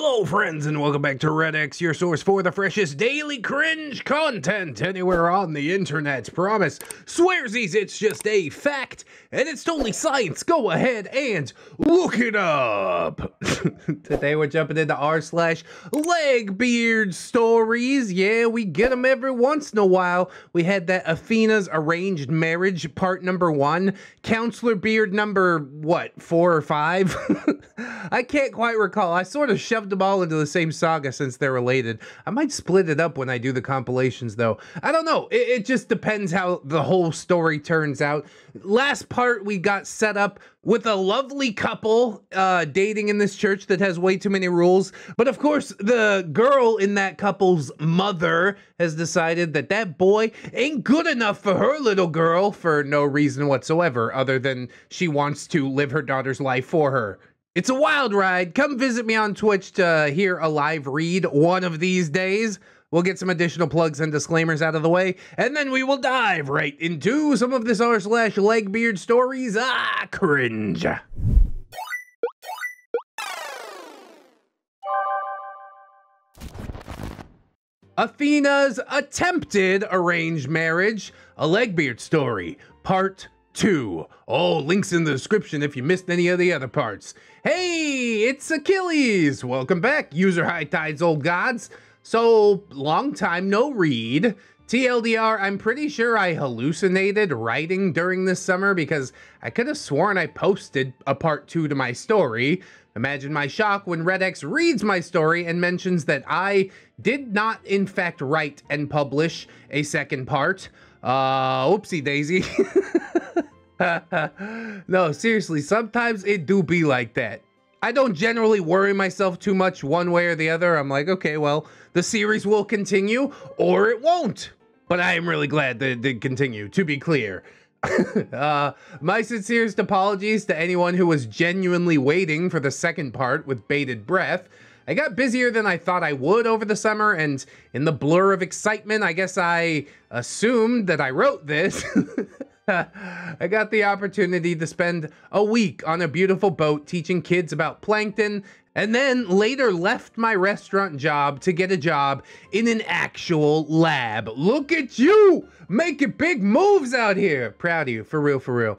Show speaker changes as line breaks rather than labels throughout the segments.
Hello friends and welcome back to ReddX, your source for the freshest daily cringe content anywhere on the internet. Promise, swearsies, it's just a fact and it's totally science. Go ahead and look it up. Today we're jumping into r/LegbeardStories. Yeah, we get them every once in a while. We had that Athena's arranged marriage part number 1, Counselor Beard number what, 4 or 5? I can't quite recall. I sort of shoved them all into the same saga since they're related. I might split it up when I do the compilations though. I don't know. It just depends how the whole story turns out. Last part we got set up with a lovely couple dating in this church that has way too many rules. But of course, the girl in that couple's mother has decided that that boy ain't good enough for her little girl for no reason whatsoever, other than she wants to live her daughter's life for her. It's a wild ride. Come visit me on Twitch to hear a live read one of these days. We'll get some additional plugs and disclaimers out of the way, and then we will dive right into some of this r/LegbeardStories. Cringe. Athena's attempted arranged marriage, a Legbeard story, part 2. Oh, links in the description if you missed any of the other parts. Hey, it's Achilles. Welcome back, user High Tides Old Gods. So, long time no read. TLDR, I'm pretty sure I hallucinated writing during this summer because I could have sworn I posted a part 2 to my story. Imagine my shock when ReddX reads my story and mentions that I did not in fact write and publish a second part. Oopsie daisy. No, seriously, sometimes it do be like that. I don't generally worry myself too much one way or the other. I'm like, okay, well, the series will continue or it won't. But I am really glad that it did continue, to be clear. My sincerest apologies to anyone who was genuinely waiting for the second part with bated breath. I got busier than I thought I would over the summer, and in the blur of excitement, I guess I assumed that I wrote this. I got the opportunity to spend a week on a beautiful boat teaching kids about plankton, and then later left my restaurant job to get a job in an actual lab. Look at you, making big moves out here. Proud of you, for real, for real.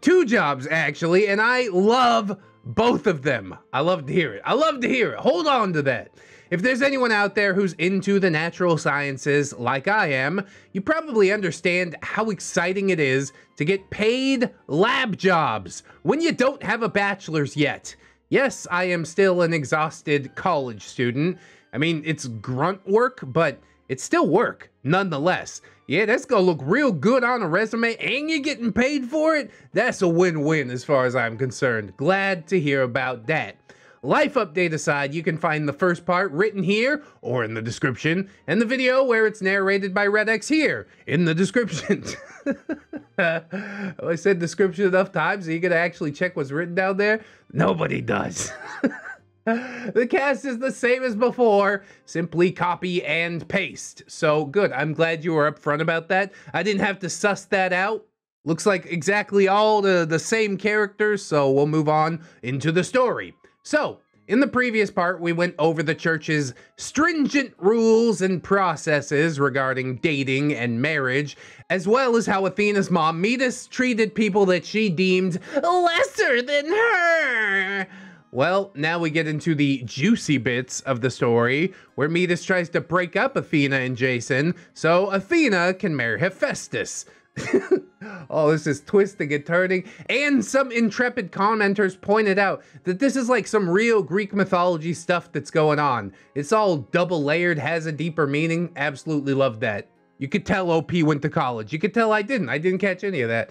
2 jobs, actually, and I love both of them. I love to hear it. I love to hear it. Hold on to that. If there's anyone out there who's into the natural sciences like I am, you probably understand how exciting it is to get paid lab jobs when you don't have a bachelor's yet. Yes, I am still an exhausted college student. I mean, it's grunt work, but it's still work nonetheless. Yeah, that's gonna look real good on a resume and you're getting paid for it. That's a win-win as far as I'm concerned. Glad to hear about that. Life update aside, you can find the first part written here or in the description, and the video where it's narrated by ReddX here in the description. I said description enough times so you can actually check what's written down there? Nobody does. The cast is the same as before, simply copy and paste. So good, I'm glad you were upfront about that. I didn't have to suss that out. Looks like exactly all the same characters, so we'll move on into the story. So, in the previous part, we went over the church's stringent rules and processes regarding dating and marriage, as well as how Athena's mom, Metis, treated people that she deemed lesser than her. Well, now we get into the juicy bits of the story, where Metis tries to break up Athena and Jason, so Athena can marry Hephaestus. Oh, this is twisting and turning. And some intrepid commenters pointed out that this is like some real Greek mythology stuff that's going on. It's all double layered, has a deeper meaning. Absolutely love that. You could tell OP went to college. You could tell I didn't catch any of that.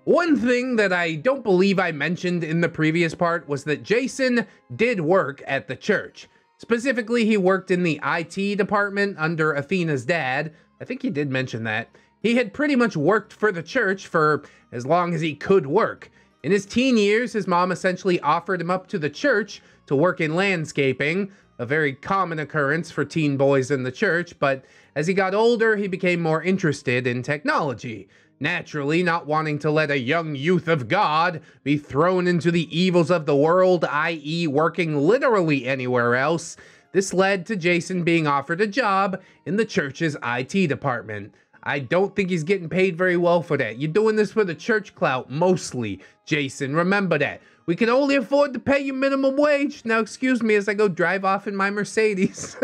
One thing that I don't believe I mentioned in the previous part was that Jason did work at the church. Specifically, he worked in the IT department under Athena's dad. I think he did mention that. He had pretty much worked for the church for as long as he could work. In his teen years, his mom essentially offered him up to the church to work in landscaping, a very common occurrence for teen boys in the church, but as he got older, he became more interested in technology. Naturally, not wanting to let a young youth of God be thrown into the evils of the world, i.e. working literally anywhere else, this led to Jason being offered a job in the church's IT department. I don't think he's getting paid very well for that. You're doing this for the church clout, mostly, Jason. Remember that. We can only afford to pay you minimum wage. Now, excuse me as I go drive off in my Mercedes.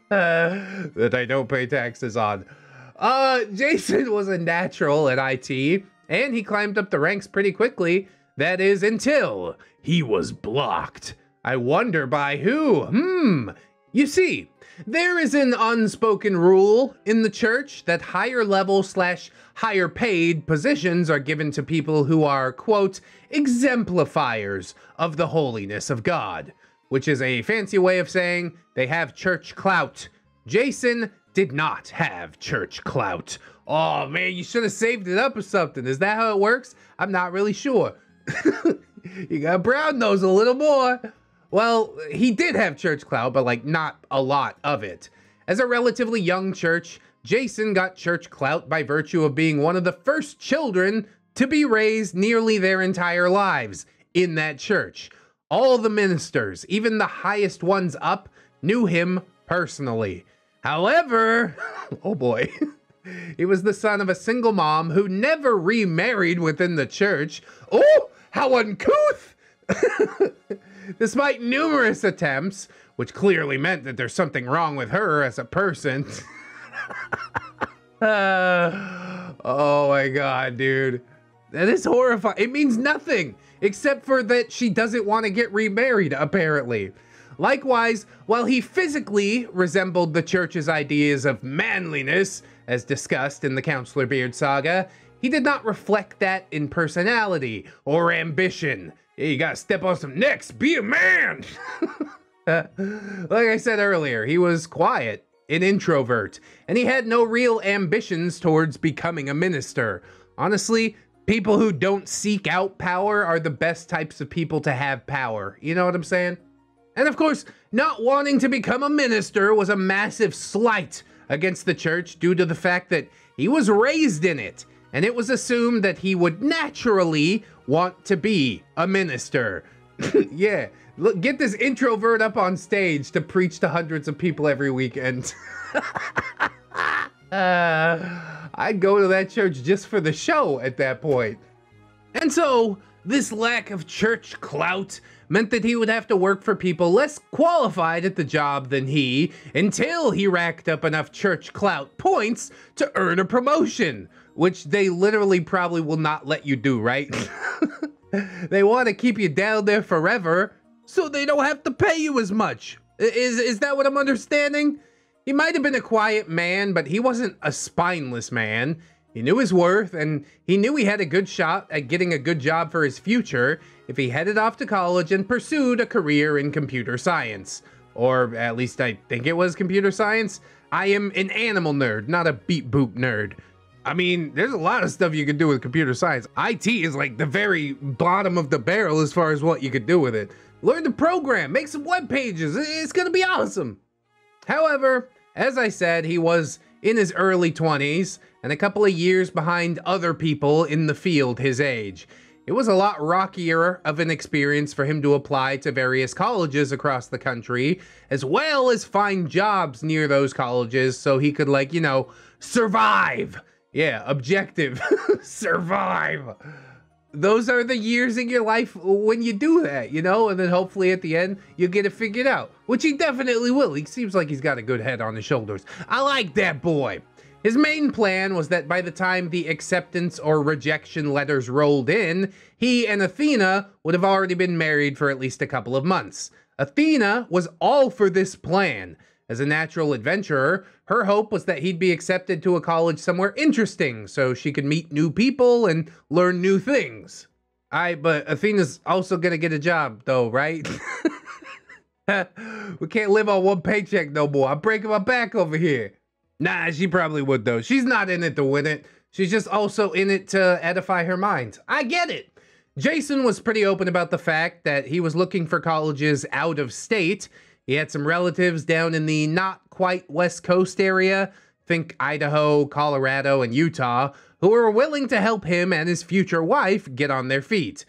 That I don't pay taxes on. Jason was a natural at IT, and he climbed up the ranks pretty quickly. That is, until he was blocked. I wonder by who? You see, there is an unspoken rule in the church that higher level / higher paid positions are given to people who are, quote, exemplifiers of the holiness of God, which is a fancy way of saying they have church clout. Jason did not have church clout. Oh man, you should have saved it up or something. Is that how it works? I'm not really sure. You got brown nose a little more. Well, he did have church clout, but like not a lot of it. As a relatively young church, Jason got church clout by virtue of being one of the first children to be raised nearly their entire lives in that church. All the ministers, even the highest ones up, knew him personally. However, oh boy, he was the son of a single mom who never remarried within the church. Oh, how uncouth! Despite numerous attempts, which clearly meant that there's something wrong with her as a person. Oh my god, dude. That is horrifying. It means nothing, except for that she doesn't want to get remarried, apparently. Likewise, while he physically resembled the church's ideas of manliness, as discussed in the Counselor Beard saga, he did not reflect that in personality or ambition. Yeah, you gotta step on some necks, be a man! Like I said earlier, he was quiet, an introvert, and he had no real ambitions towards becoming a minister. Honestly, people who don't seek out power are the best types of people to have power. You know what I'm saying? And of course, not wanting to become a minister was a massive slight against the church due to the fact that he was raised in it, and it was assumed that he would naturally want to be a minister. Yeah, look, get this introvert up on stage to preach to hundreds of people every weekend. I'd go to that church just for the show at that point. And so, this lack of church clout meant that he would have to work for people less qualified at the job than he until he racked up enough church clout points to earn a promotion, which they literally probably will not let you do, right? They want to keep you down there forever so they don't have to pay you as much. Is that what I'm understanding? He might have been a quiet man, but he wasn't a spineless man. He knew his worth, and he knew he had a good shot at getting a good job for his future if he headed off to college and pursued a career in computer science. Or at least I think it was computer science. I am an animal nerd, not a beat boop nerd. I mean, there's a lot of stuff you can do with computer science. IT is like the very bottom of the barrel as far as what you could do with it. Learn to program, make some web pages, it's gonna be awesome. However, as I said, he was in his early 20s and a couple of years behind other people in the field his age. It was a lot rockier of an experience for him to apply to various colleges across the country, as well as find jobs near those colleges so he could, like, you know, survive. Yeah, objective, survive. Those are the years in your life when you do that, you know, and then hopefully at the end, you'll get it figured out, which he definitely will. He seems like he's got a good head on his shoulders. I like that boy. His main plan was that by the time the acceptance or rejection letters rolled in, he and Athena would have already been married for at least a couple of months. Athena was all for this plan. As a natural adventurer, her hope was that he'd be accepted to a college somewhere interesting so she could meet new people and learn new things. But Athena's also gonna get a job though, right? We can't live on one paycheck no more. I'm breaking my back over here. Nah, she probably would though. She's not in it to win it. She's just also in it to edify her mind. I get it. Jason was pretty open about the fact that he was looking for colleges out of state. He had some relatives down in the not quite West Coast area think Idaho, Colorado, and Utah, who were willing to help him and his future wife get on their feet.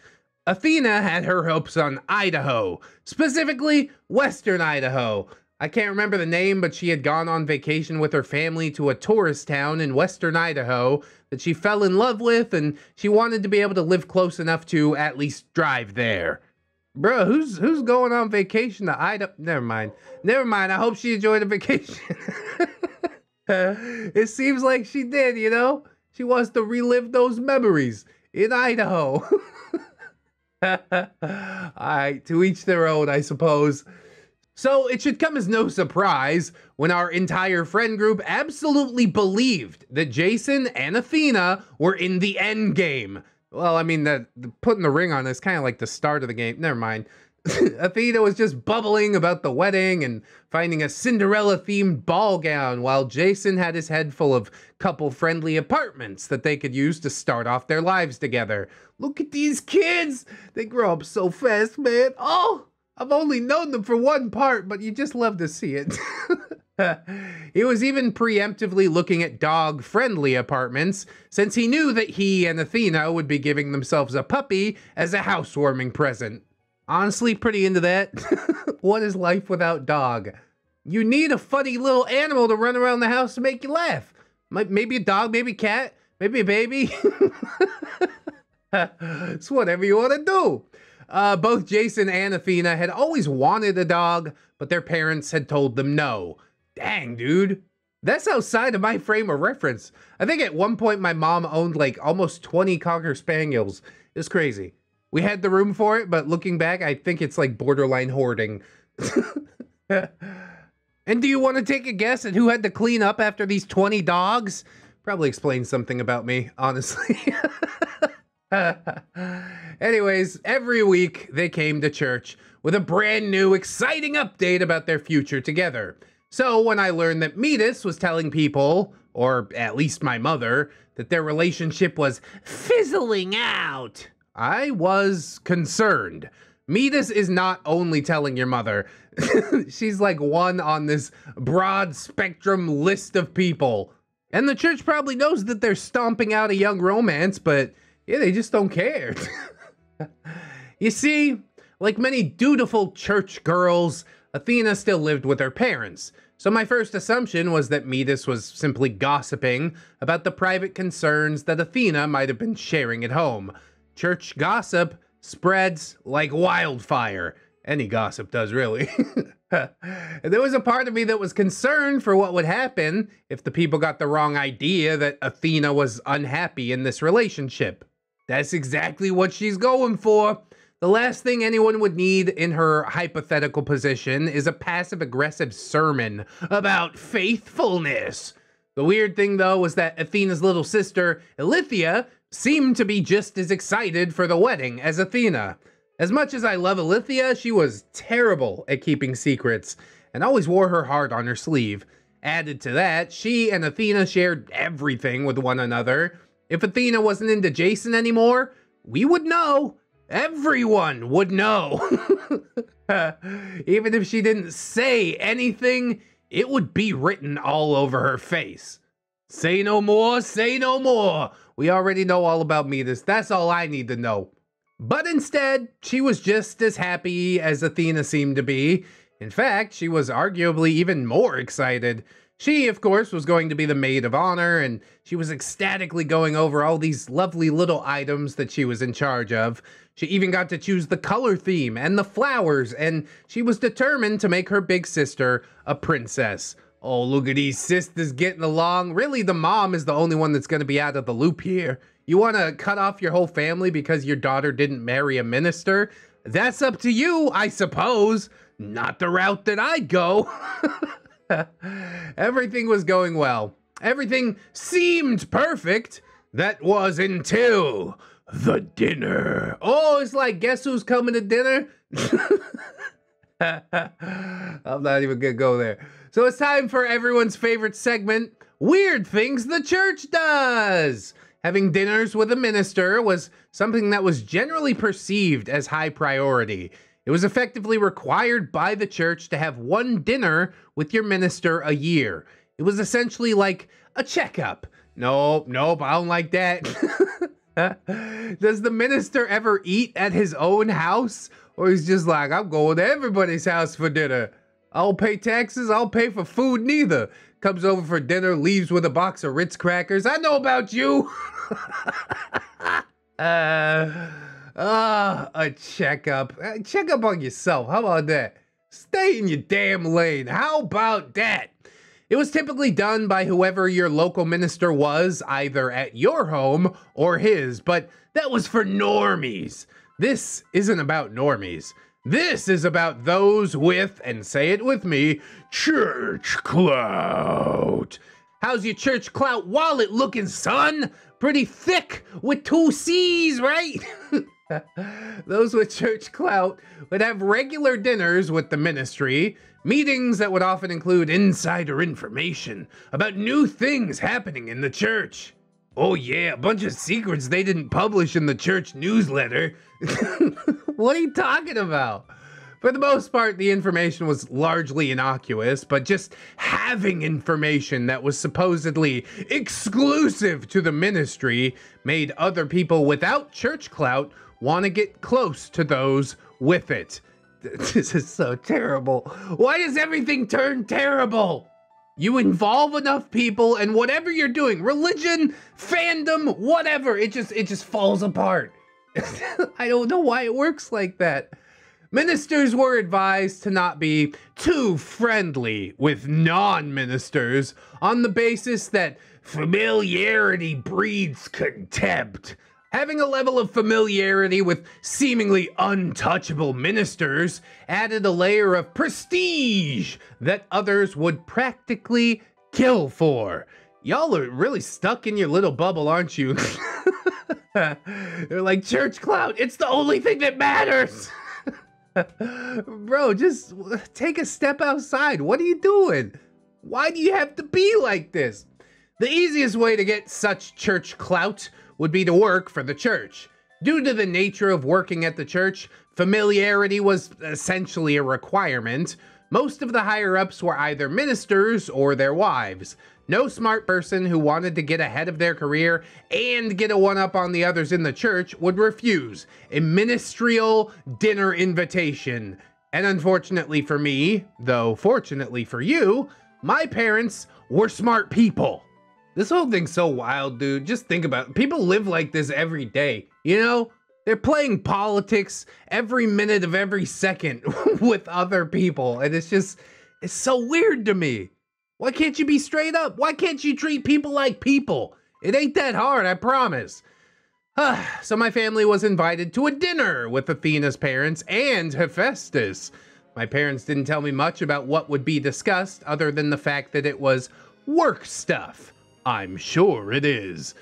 Athena had her hopes on Idaho, specifically Western Idaho. I can't remember the name, but she had gone on vacation with her family to a tourist town in Western Idaho that she fell in love with, and she wanted to be able to live close enough to at least drive there. Bro, who's going on vacation to Idaho? Never mind. I hope she enjoyed the vacation. It seems like she did, you know? She wants to relive those memories in Idaho. Alright, to each their own, I suppose. So it should come as no surprise when our entire friend group absolutely believed that Jason and Athena were in the end game. Well, I mean, the putting the ring on is kind of like the start of the game. Never mind. Athena was just bubbling about the wedding and finding a Cinderella-themed ball gown, while Jason had his head full of couple-friendly apartments that they could use to start off their lives together. Look at these kids! They grow up so fast, man. Oh! I've only known them for one part, but you just love to see it. He was even preemptively looking at dog-friendly apartments, since he knew that he and Athena would be giving themselves a puppy as a housewarming present. Honestly, pretty into that. What is life without dog? You need a funny little animal to run around the house to make you laugh. Maybe a dog, maybe a cat, maybe a baby. It's whatever you want to do. Both Jason and Athena had always wanted a dog, but their parents had told them no. Dang, dude. That's outside of my frame of reference. I think at one point my mom owned like almost 20 Cocker Spaniels. It's crazy. We had the room for it, but looking back, I think it's like borderline hoarding. And do you want to take a guess at who had to clean up after these 20 dogs? Probably explains something about me, honestly. Anyways, every week they came to church with a brand new, exciting update about their future together. So when I learned that Metis was telling people, or at least my mother, that their relationship was fizzling out, I was concerned. Metis is not only telling your mother, she's like one on this broad spectrum list of people. And the church probably knows that they're stomping out a young romance, but yeah, they just don't care. You see, like many dutiful church girls, Athena still lived with her parents. So my first assumption was that Metis was simply gossiping about the private concerns that Athena might have been sharing at home. Church gossip spreads like wildfire. Any gossip does, really. And there was a part of me that was concerned for what would happen if the people got the wrong idea that Athena was unhappy in this relationship. That's exactly what she's going for. The last thing anyone would need in her hypothetical position is a passive-aggressive sermon about faithfulness. The weird thing, though, was that Athena's little sister, Ilithia, seemed to be just as excited for the wedding as Athena. As much as I love Ilithia, she was terrible at keeping secrets and always wore her heart on her sleeve. Added to that, she and Athena shared everything with one another. If Athena wasn't into Jason anymore, we would know. Everyone would know. Even if she didn't say anything, it would be written all over her face. Say no more, say no more. We already know all about Metis. That's all I need to know. But instead, she was just as happy as Athena seemed to be. In fact, she was arguably even more excited. She, of course, was going to be the maid of honor, and she was ecstatically going over all these lovely little items that she was in charge of. She even got to choose the color theme and the flowers, and she was determined to make her big sister a princess. Oh, look at these sisters getting along. Really, the mom is the only one that's going to be out of the loop here. You want to cut off your whole family because your daughter didn't marry a minister? That's up to you, I suppose. Not the route that I'd go. Everything was going well. Everything seemed perfect. That was until the dinner. Oh, it's like, guess who's coming to dinner? I'm not even gonna go there. So it's time for everyone's favorite segment, Weird Things the Church Does. Having dinners with a minister was something that was generally perceived as high priority. It was effectively required by the church to have one dinner with your minister a year. It was essentially like a checkup. Nope, I don't like that. Does the minister ever eat at his own house? Or he's just like, I'm going to everybody's house for dinner. I don't pay taxes, I don't pay for food neither. Comes over for dinner, leaves with a box of Ritz crackers. I know about you. A checkup. Check up on yourself. How about that? Stay in your damn lane. How about that? It was typically done by whoever your local minister was, either at your home or his, but that was for normies. This isn't about normies. This is about those with, and say it with me, church clout. How's your church clout wallet looking, son? Pretty thick with 2 C's, right? Those with church clout would have regular dinners with the ministry, meetings that would often include insider information about new things happening in the church. Oh yeah, a bunch of secrets they didn't publish in the church newsletter. What are you talking about? For the most part, the information was largely innocuous, but just having information that was supposedly exclusive to the ministry made other people without church clout want to get close to those with it. This is so terrible. Why does everything turn terrible? You involve enough people and whatever you're doing, religion, fandom, whatever, it just falls apart. I don't know why it works like that. Ministers were advised to not be too friendly with non-ministers on the basis that familiarity breeds contempt. Having a level of familiarity with seemingly untouchable ministers added a layer of prestige that others would practically kill for. Y'all are really stuck in your little bubble, aren't you? They're like, church clout, it's the only thing that matters. Bro, just take a step outside. What are you doing? Why do you have to be like this? The easiest way to get such church clout would be to work for the church. Due to the nature of working at the church, familiarity was essentially a requirement. Most of the higher-ups were either ministers or their wives. No smart person who wanted to get ahead of their career and get a one-up on the others in the church would refuse a ministerial dinner invitation. And unfortunately for me, though fortunately for you, my parents were smart people. This whole thing's so wild, dude. Just think about it. People live like this every day, you know? They're playing politics every minute of every second with other people. And it's so weird to me. Why can't you be straight up? Why can't you treat people like people? It ain't that hard, I promise. So my family was invited to a dinner with Athena's parents and Hephaestus. My parents didn't tell me much about what would be discussed other than the fact that it was work stuff. I'm sure it is.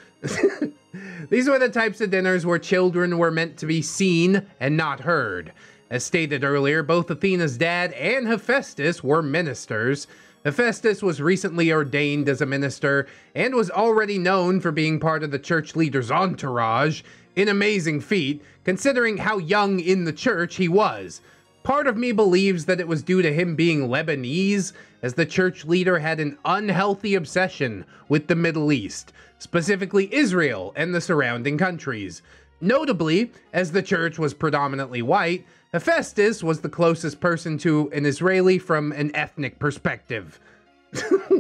These were the types of dinners where children were meant to be seen and not heard. As stated earlier, both Athena's dad and Hephaestus were ministers. Hephaestus was recently ordained as a minister and was already known for being part of the church leader's entourage, an amazing feat considering how young in the church he was. Part of me believes that it was due to him being Lebanese, as the church leader had an unhealthy obsession with the Middle East, specifically Israel and the surrounding countries. Notably, as the church was predominantly white, Hephaestus was the closest person to an Israeli from an ethnic perspective.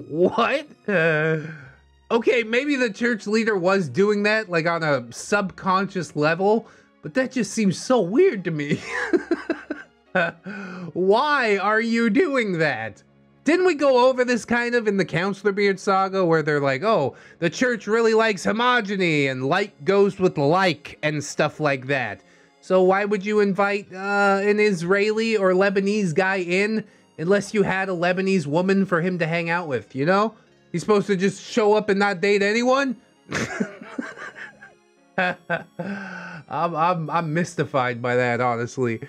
What? Okay, maybe the church leader was doing that, like on a subconscious level, but that just seems so weird to me. Why are you doing that? Didn't we go over this kind of in the COUNSELORBEARD saga where they're like, oh, the church really likes homogeny and like goes with like and stuff like that. So why would you invite an Israeli or Lebanese guy in unless you had a Lebanese woman for him to hang out with, you know? He's supposed to just show up and not date anyone? I'm mystified by that, honestly.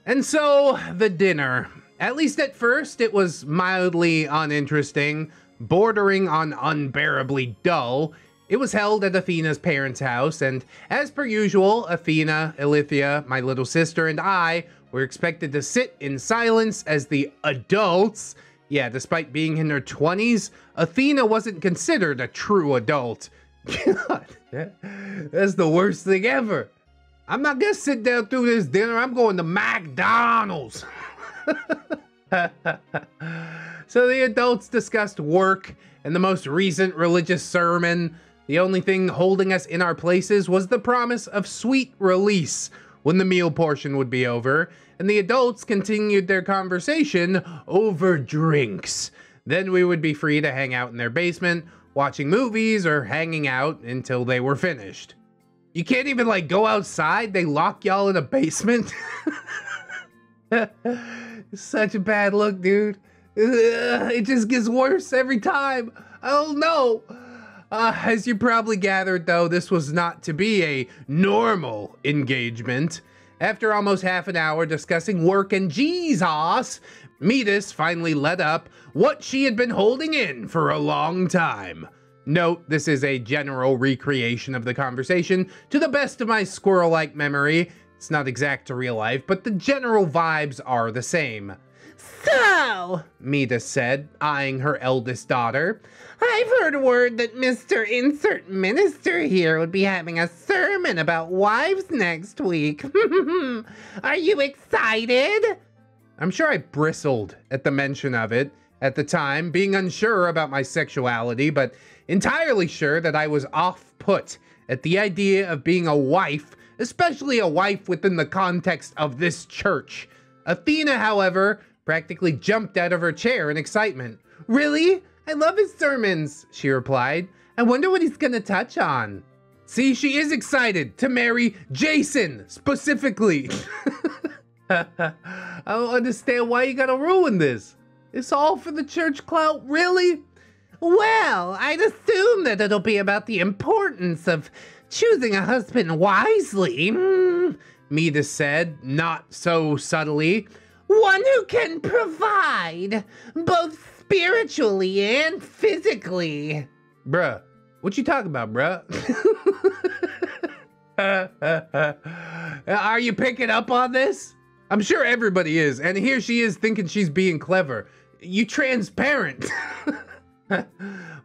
And so, the dinner. At least at first, it was mildly uninteresting, bordering on unbearably dull. It was held at Athena's parents' house, and as per usual, Athena, Ilithia, my little sister, and I were expected to sit in silence as the adults, Yeah, despite being in her 20s, Athena wasn't considered a true adult. God, that's the worst thing ever. I'm not gonna sit down through this dinner. I'm going to McDonald's. So the adults discussed work and the most recent religious sermon. The only thing holding us in our places was the promise of sweet release when the meal portion would be over, and the adults continued their conversation over drinks. Then we would be free to hang out in their basement, watching movies or hanging out until they were finished. You can't even like go outside? They lock y'all in a basement? Such a bad look, dude. It just gets worse every time. Oh no. As you probably gathered though, this was not to be a normal engagement. After almost half an hour discussing work and Jesus, Metis finally let up what she had been holding in for a long time. Note, this is a general recreation of the conversation to the best of my squirrel-like memory. It's not exact to real life, but the general vibes are the same. So, Metis said, eyeing her eldest daughter, I've heard word that Mr. Insert Minister here would be having a sermon about wives next week. Are you excited? I'm sure I bristled at the mention of it at the time, being unsure about my sexuality, but entirely sure that I was off-put at the idea of being a wife, especially a wife within the context of this church. Athena, however, practically jumped out of her chair in excitement. Really? I love his sermons, she replied. I wonder what he's gonna touch on. See, she is excited to marry Jason, specifically. I don't understand why you gotta ruin this. It's all for the church clout, really? Well, I'd assume that it'll be about the importance of choosing a husband wisely, Metis said, not so subtly. One who can provide, both spiritually and physically. Bruh, what you talking about, bruh? Are you picking up on this? I'm sure everybody is, and here she is thinking she's being clever. You transparent.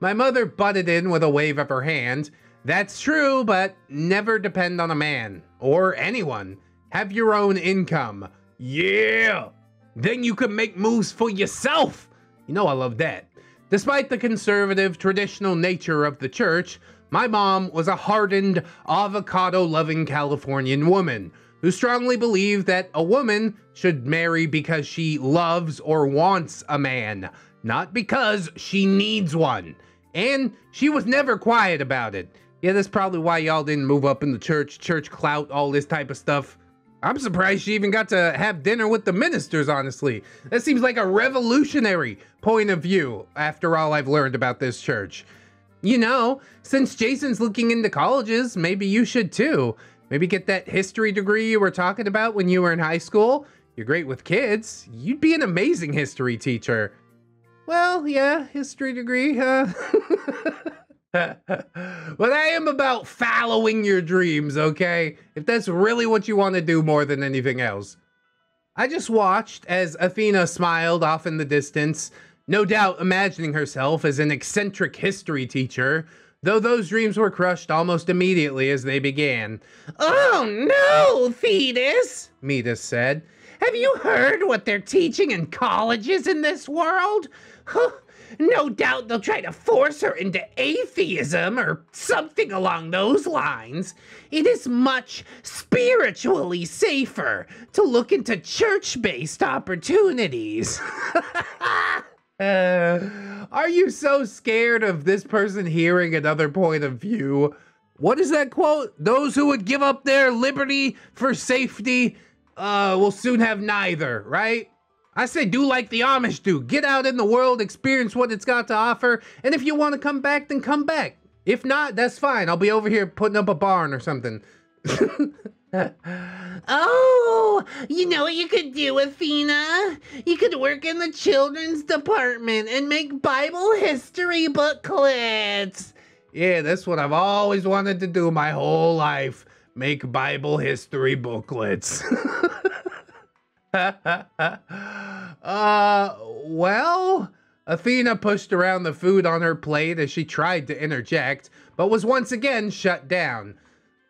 My mother butted in with a wave of her hand. That's true, but never depend on a man, or anyone. Have your own income. Yeah! Then you can make moves for yourself! You know I love that. Despite the conservative, traditional nature of the church, my mom was a hardened, avocado-loving Californian woman who strongly believed that a woman should marry because she loves or wants a man, not because she needs one. And she was never quiet about it. Yeah, that's probably why y'all didn't move up in the church clout, all this type of stuff. I'm surprised she even got to have dinner with the ministers, honestly. That seems like a revolutionary point of view after all I've learned about this church. You know, since Jason's looking into colleges, maybe you should too. Maybe get that history degree you were talking about when you were in high school. You're great with kids. You'd be an amazing history teacher. Well, yeah, history degree, huh? But I am about following your dreams, okay? If that's really what you want to do more than anything else. I just watched as Athena smiled off in the distance, no doubt imagining herself as an eccentric history teacher, though those dreams were crushed almost immediately as they began. Oh no, Thetis, Metis said. Have you heard what they're teaching in colleges in this world? No doubt they'll try to force her into atheism or something along those lines. It is much spiritually safer to look into church-based opportunities. Are you so scared of this person hearing another point of view? What is that quote? Those who would give up their liberty for safety will soon have neither, right? I say do like the Amish do. Get out in the world, experience what it's got to offer, and if you want to come back, then come back. If not, that's fine. I'll be over here putting up a barn or something. Oh, you know what you could do, Athena? You could work in the children's department and make Bible history booklets. Yeah, that's what I've always wanted to do my whole life. Make Bible history booklets. Well, Athena pushed around the food on her plate as she tried to interject, but was once again shut down.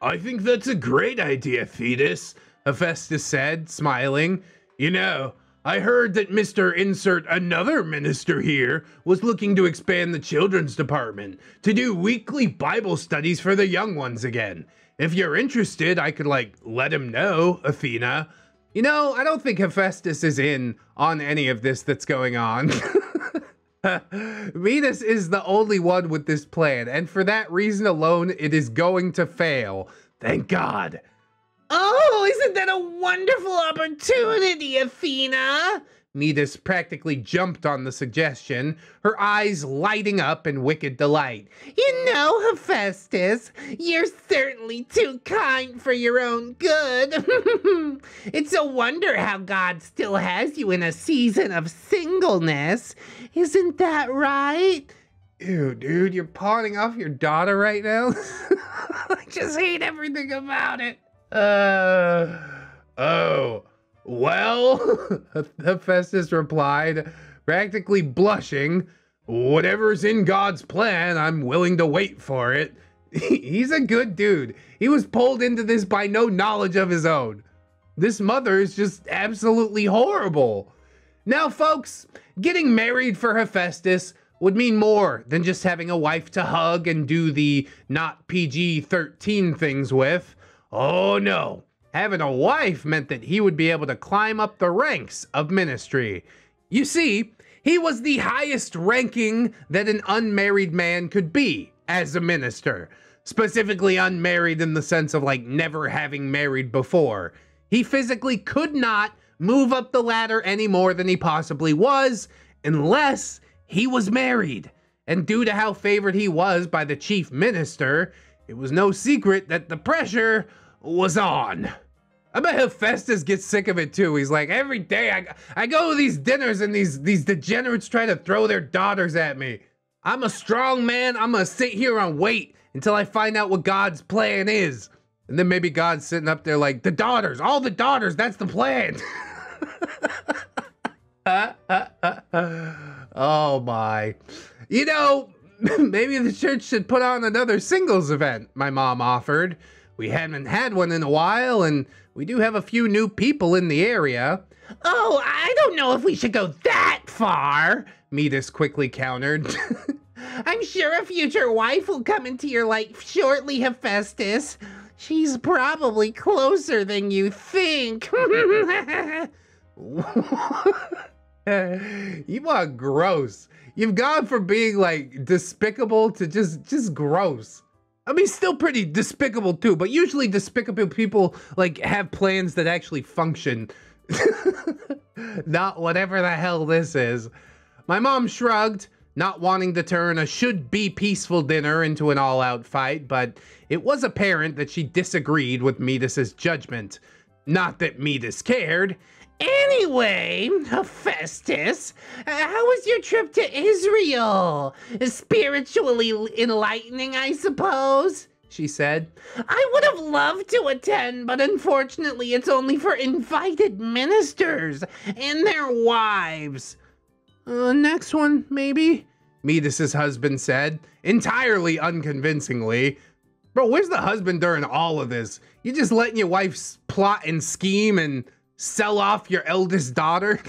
I think that's a great idea, Thetis, Hephaestus said, smiling. You know, I heard that Mr. Insert Another Minister here was looking to expand the children's department to do weekly Bible studies for the young ones again. If you're interested, I could, let him know, Athena. You know, I don't think Hephaestus is in on any of this that's going on. Midas is the only one with this plan, and for that reason alone, it is going to fail. Thank God.
Oh, isn't that a wonderful opportunity, Athena?
Midas practically jumped on the suggestion, her eyes lighting up in wicked delight.
You know, Hephaestus, you're certainly too kind for your own good. It's a wonder how God still has you in a season of singleness. Isn't that right?
Ew, dude, you're pawning off your daughter right now?
I just hate everything about it.
Oh. Well, Hephaestus replied, practically blushing. Whatever's in God's plan, I'm willing to wait for it. He's a good dude. He was pulled into this by no knowledge of his own. This mother is just absolutely horrible. Now, folks, getting married for Hephaestus would mean more than just having a wife to hug and do the not PG-13 things with. Oh no. Having a wife meant that he would be able to climb up the ranks of ministry. You see, he was the highest ranking that an unmarried man could be as a minister. Specifically unmarried in the sense of never having married before. He physically could not move up the ladder any more than he possibly was unless he was married. And due to how favored he was by the chief minister, it was no secret that the pressure was on. I bet Hephaestus gets sick of it too. He's like, every day I go to these dinners and these degenerates try to throw their daughters at me. I'm a strong man. I'm gonna sit here and wait until I find out what God's plan is. And then maybe God's sitting up there like, the daughters, all the daughters, that's the plan. Oh my. You know, maybe the church should put on another singles event, my mom offered. We haven't had one in a while, and we do have a few new people in the area.
Oh, I don't know if we should go that far,
Midas quickly countered.
I'm sure a future wife will come into your life shortly, Hephaestus. She's probably closer than you think.
You are gross. You've gone from being despicable to just gross. I mean, still pretty despicable too, but usually despicable people have plans that actually function. Not whatever the hell this is. My mom shrugged, not wanting to turn a should-be peaceful dinner into an all-out fight, but it was apparent that she disagreed with Midas's judgment. Not that Midas cared.
Anyway, Hephaestus, how was your trip to Israel? Spiritually enlightening, I suppose,
she said.
I would have loved to attend, but unfortunately it's only for invited ministers and their wives.
Next one, maybe? Midas's husband said, entirely unconvincingly. Bro, where's the husband during all of this? You just letting your wife plot and scheme and sell off your eldest daughter?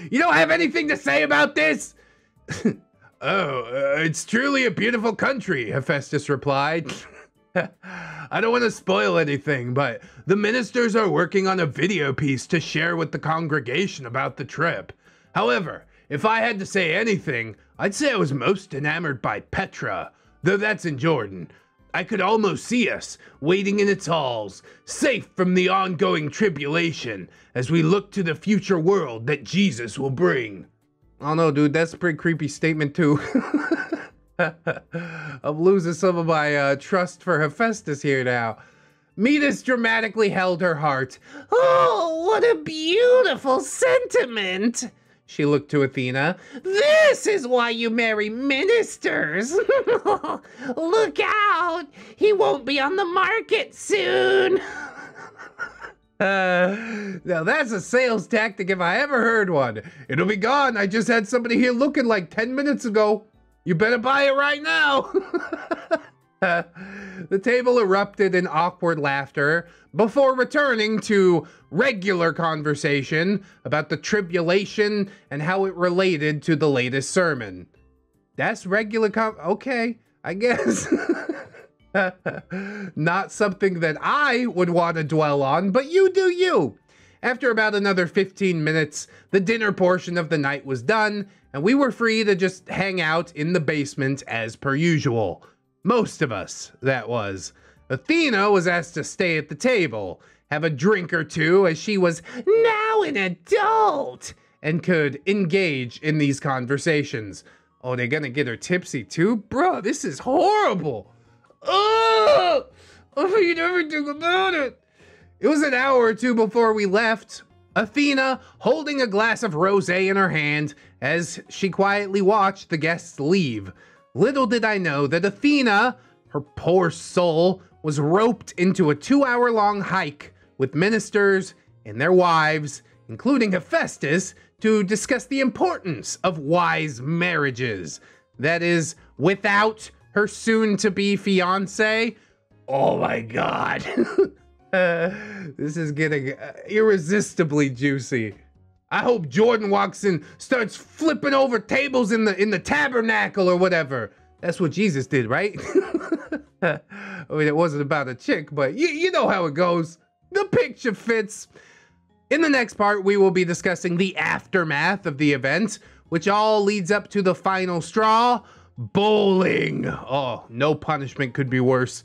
You don't have anything to say about this? It's truly a beautiful country, Hephaestus replied. I don't want to spoil anything, but the ministers are working on a video piece to share with the congregation about the trip. However, if I had to say anything, I'd say I was most enamored by Petra, though that's in Jordan. I could almost see us, waiting in its halls, safe from the ongoing tribulation, as we look to the future world that Jesus will bring. Oh no, dude, that's a pretty creepy statement too. I'm losing some of my trust for Hephaestus here now. Midas dramatically held her heart.
Oh, what a beautiful sentiment.
She looked to Athena.
This is why you marry ministers. Look out. He won't be on the market soon.
Now that's a sales tactic if I ever heard one. It'll be gone. I just had somebody here looking like 10 minutes ago. You better buy it right now. The table erupted in awkward laughter before returning to regular conversation about the tribulation and how it related to the latest sermon. That's regular okay, I guess. Not something that I would want to dwell on, but you do you. After about another 15 minutes, the dinner portion of the night was done, and we were free to just hang out in the basement as per usual. Most of us, that was. Athena was asked to stay at the table, have a drink or two as she was now an adult and could engage in these conversations. Oh, they're gonna get her tipsy too? Bro, this is horrible. Oh, I hate everything about it. It was an hour or two before we left. Athena holding a glass of rosé in her hand as she quietly watched the guests leave. Little did I know that Athena, her poor soul, was roped into a 2-hour-long hike with ministers and their wives, including Hephaestus, to discuss the importance of wise marriages. That is, without her soon-to-be fiancé. Oh my God. This is getting irresistibly juicy. I hope Jordan walks in, starts flipping over tables in the tabernacle or whatever. That's what Jesus did, right? I mean, it wasn't about a chick, but you know how it goes. The picture fits. In the next part, we will be discussing the aftermath of the event, which all leads up to the final straw, bowling. Oh, no punishment could be worse.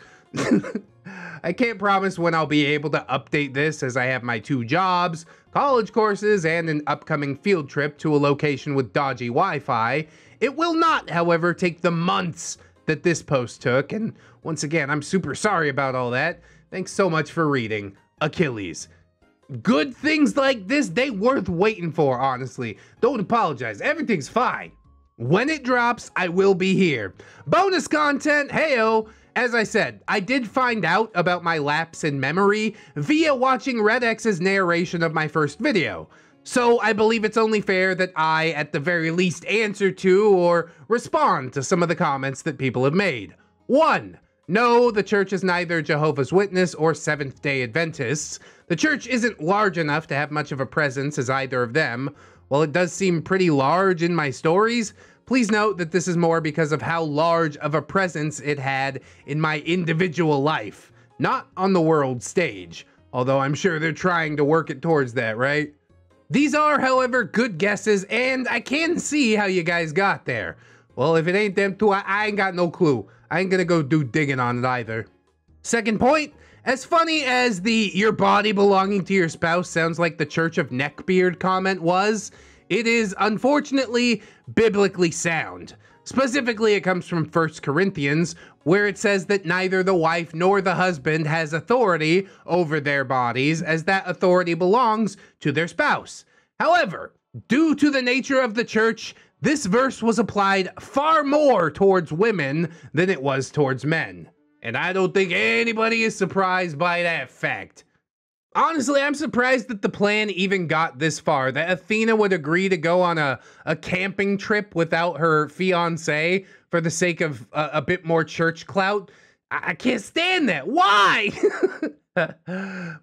I can't promise when I'll be able to update this, as I have my 2 jobs, college courses, and an upcoming field trip to a location with dodgy Wi-Fi. It will not, however, take the months that this post took, and once again, I'm super sorry about all that. Thanks so much for reading. Achilles. Good things like this, they worth waiting for, honestly. Don't apologize, everything's fine. When it drops, I will be here. Bonus content, heyo! As I said, I did find out about my lapse in memory via watching ReddX's narration of my first video. So I believe it's only fair that I, at the very least, answer to or respond to some of the comments that people have made. 1. No, the church is neither Jehovah's Witness or Seventh-day Adventists. The church isn't large enough to have much of a presence as either of them. While it does seem pretty large in my stories, please note that this is more because of how large of a presence it had in my individual life, not on the world stage, although I'm sure they're trying to work it towards that, right? These are, however, good guesses, and I can see how you guys got there. Well, if it ain't them two, I ain't got no clue. I ain't gonna go do digging on it either. Second point, as funny as the "your body belonging to your spouse sounds like the Church of Neckbeard" comment was, it is unfortunately biblically sound. Specifically, it comes from 1 Corinthians, where it says that neither the wife nor the husband has authority over their bodies, as that authority belongs to their spouse. However, due to the nature of the church, this verse was applied far more towards women than it was towards men. And I don't think anybody is surprised by that fact. Honestly, I'm surprised that the plan even got this far, that Athena would agree to go on a camping trip without her fiancé for the sake of a bit more church clout. I can't stand that. Why?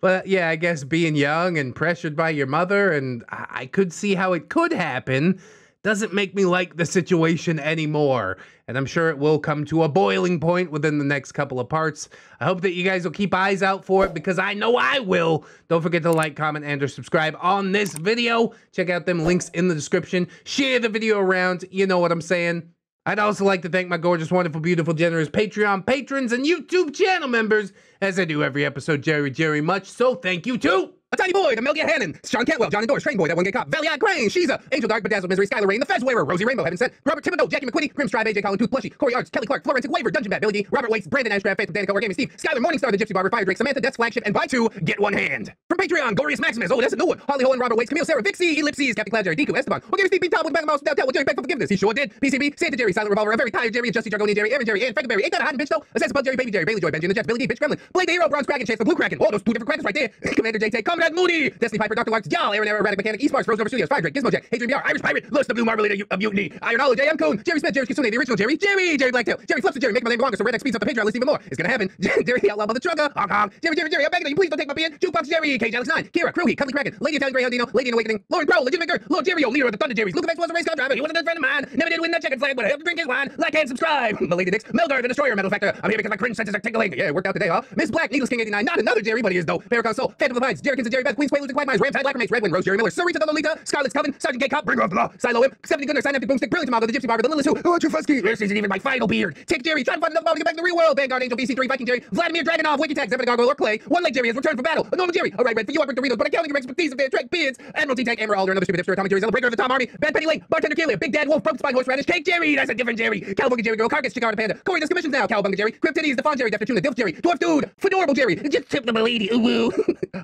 But yeah, I guess being young and pressured by your mother, and I could see how it could happen, doesn't make me like the situation anymore. And I'm sure it will come to a boiling point within the next couple of parts. I hope that you guys will keep eyes out for it, because I know I will. Don't forget to like, comment, and or subscribe on this video. Check out them links in the description. Share the video around. You know what I'm saying. I'd also like to thank my gorgeous, wonderful, beautiful, generous Patreon patrons and YouTube channel members, as I do every episode, Jerry much. So thank you too. A Tiny Boy, Amelia Hannon, Sean Cantwell, John Endors, Train Boy, That One Gay Cop, Valiant Crane, Shiza, Angel Dark, Bedazzled Misery, Skylar Rain, The Fez Wearer, Rosie Rainbow, Heaven Sent, Robert Thibodeau, Jackie McQuitty, Grim Strive, AJ Collin, Tooth Plushy, Corey Arts, Kelly Clark, Florentic Waver, Dungeon Bat, Billy D, Robert Waits, Brandon Ashcraft, Faith of Danica, Wargaming Steve, Skylar Morningstar, The Gypsy Barber, Fire Drake, Samantha, Death's Flagship, and buy 2, get 1 hand. From Patreon, Glorious Maximus, oh, that's a new one, Holly Hohen, Robert Waits, Camille Sarah, Vixie, Ellipses, Captain Cloud, Jerry, Deku, Esteban, Wargaming Steve, Pete Tom, with Bang Mouse, Down, with Jerry, Beg for Forgiveness, he sure did, PCB, Santa Jerry, Silent Revolver, A Very Tired Jerry, Justy Jargonian Jerry, Aaron Jerry, and Frankenberry, Ain't That a Hot Bitch Though, Assassin Bug Jerry, Baby Jerry, Bailey Joy, Benji, and the Jets, Billy D, Bitch Gremlin, Blade the Hero, Bronze Kraken, Chance the Blue Kraken, all those 2 different Krakens right there, Commander J, Take, Commander
Red Mooney, Destiny Piper, Dr. Larks, Y'all, Aaron Arrow, Erratic Mechanic, E-Sparks, Frozen Over Studios, Fire Drake, Gizmo Jack, Hadrian BR, Irish Pirate, Lust the Blue Marmalade of Mutiny, Iron Knowledge, A.M. Coon, Jerry Smith, Jerry Kisune, the original Jerry, Jerry Blacktail, Jerry Flips the Jerry, make my name longer so ReddX speeds up the Patreon list even more. It's gonna happen. Jerry the Outlaw of the Trugger, Hong Kong, Jerry, I'm begging you, please don't take my beard. Jukebox Jerry, Cage Alex 9, Kira, Crowley, Cuddly Kraken, Lady Italian Greyhound Dino, Lady in Awakening, Lauren Pro, Legitimate Girl, Lord Jerry, leader of the Thunder Jerrys, Luke X was a race car driver, he was a good friend of mine, never did win that chicken flag, but I helped drink his wine, like and subscribe. Milady Dix, Melgar, the Destroyer, Metal Factor, I'm here because my cringe senses are tingling. Yeah, it worked out today, huh? Miss Black, Needless King 89, not another Jerry, but he is though. Paracon Soul, Phantom of the Pines, Jerry Kins and Jerry Beth, Queen's Quaaludes and Quagmires, Ramtide, Lackermates, Redwin, Rose, Jerry Miller, Sarita the Lolita, Scarlet's Coven, Sergeant Gay Cop, Bringer of the Law, Silo Imp, 70 Gunner, Synaptic Boomstick, Brilliant Tomago, the Gypsy Barber, the Lilith Who, oh, Trufusky, this isn't even my final beard. Tick Jerry, trying to find another ball to get back to the real world. Vanguard Angel, VC3, Viking Jerry, Vladimir Dragonov, Wiki Tag, Zephyr Gargoyle, or Clay, One Leg Jerry has returned from battle, a normal Jerry, alright, Red, for you I bring Doritos, but I can't your expertise of their track beards, Admiral T-Tank, Amber Alder, another stupid hipster, Atomic Jerry, Zella, Breaker of the Tom Army, Bad Penny Lake, Bartender Kelia, Big Dad Wolf, Broke Spine, Horseradish, Cake Jerry, that's a different Jerry, Cowabunga Jerry Girl, Carcass, Chicago Panda, Corey does commissions now, Cowabunga Jerry, Crypt Titties, the Fawn Jerry, Defter Tuna, Dilf Jerry, Dwarf Dude, Fedorable Jerry, just tip the lady, ooh.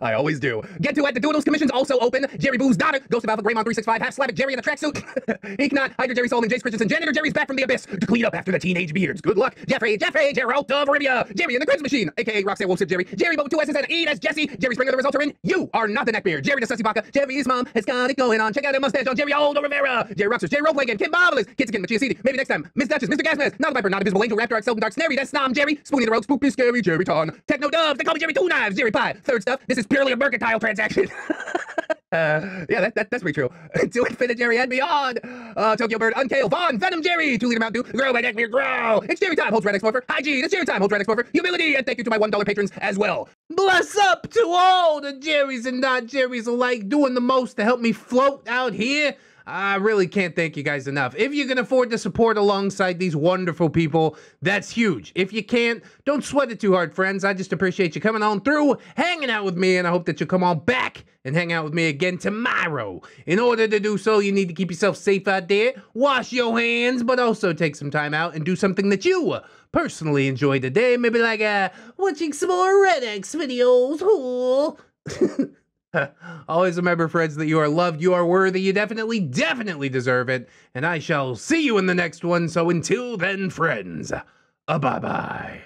I always do. Get to at the Doodles commissions also open. Jerry Boo's daughter, Ghost of Alpha, Greymon 365, Half Slavic Jerry in a tracksuit. Icknot, Hydra Jerry Solomon, Jace Christensen, Janitor Jerry's back from the abyss to clean up after the teenage beards. Good luck. Jeffrey, Geralt of Rivia, Jerry in the Crimson Machine, aka Roxanne Wolfsip Jerry, Jerry Boat with 2 S's and an E, that's Jesse, Jerry Springer, the results are in. You are not the neckbeard. Jerry the Sussy Baka, Jerry's mom has got it going on. Check out the mustache on Jerry Oldo Rivera, Jerry Roxers, Jerry Roleplay again, Kim Marvelous, Kitsakin, Machiacidi, maybe next time, Miss Duchess, Mr. Gasmas, not a Viper, not a Visible Angel, Raptor, Seldom Dark, Snary, that's Snom Jerry, Spoonie the Rogue, Spoopy Scary, Jerry Ton, Techno Dubs, they call me Jerry Two Knives, Jerry Pie. Third stuff, this is purely a mercantile transaction. Yeah, that's pretty true. To Infinite Jerry and beyond. Tokyo Bird, Unkale, Vaughn, Venom Jerry, 2 Liter Mountain Dew, Grow by Neckbeard, Grow. It's Jerry time, holds ReddX Morpher. Hygiene, it's Jerry time, holds ReddX Morpher. Humility, and thank you to my $1 patrons as well.
Bless up to all the Jerrys and not Jerrys alike doing the most to help me float out here. I really can't thank you guys enough. If you can afford to support alongside these wonderful people, that's huge. If you can't, don't sweat it too hard, friends. I just appreciate you coming on through, hanging out with me, and I hope that you come on back and hang out with me again tomorrow. In order to do so, you need to keep yourself safe out there, wash your hands, but also take some time out and do something that you personally enjoy today. Maybe like watching some more ReddX videos. Always remember, friends, that you are loved, you are worthy, you definitely deserve it, and I shall see you in the next one. So until then, friends, bye-bye.